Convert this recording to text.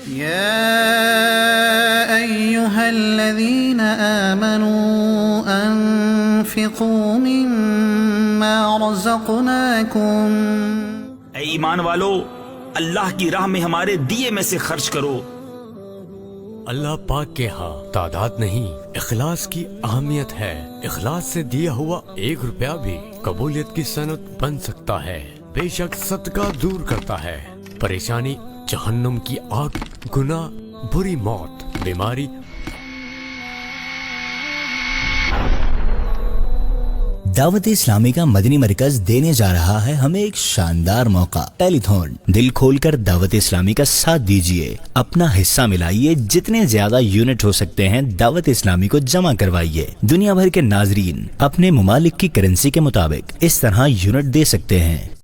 या अय्युहल्लज़ीना आमनू अन्फ़िक़ू मिम्मा रज़क़नाकुम। ऐ ईमान वालो, अल्लाह की राह में हमारे दिए में से खर्च करो। अल्लाह पाक के यहाँ तादाद नहीं, इखलास की अहमियत है। इखलास से दिया हुआ 1 रुपया भी कबूलियत की सनद बन सकता है। बेशक सदका दूर करता है परेशानी, जहन्नुम की आग, गुनाह, बुरी मौत, बीमारी। दावत इस्लामी का मदनी मरकज देने जा रहा है हमें एक शानदार मौका, टेलीथॉन। दिल खोलकर दावत इस्लामी का साथ दीजिए, अपना हिस्सा मिलाइए। जितने ज्यादा यूनिट हो सकते हैं दावत इस्लामी को जमा करवाइए। दुनिया भर के नाजरीन अपने मुमालिक की करेंसी के मुताबिक इस तरह यूनिट दे सकते हैं।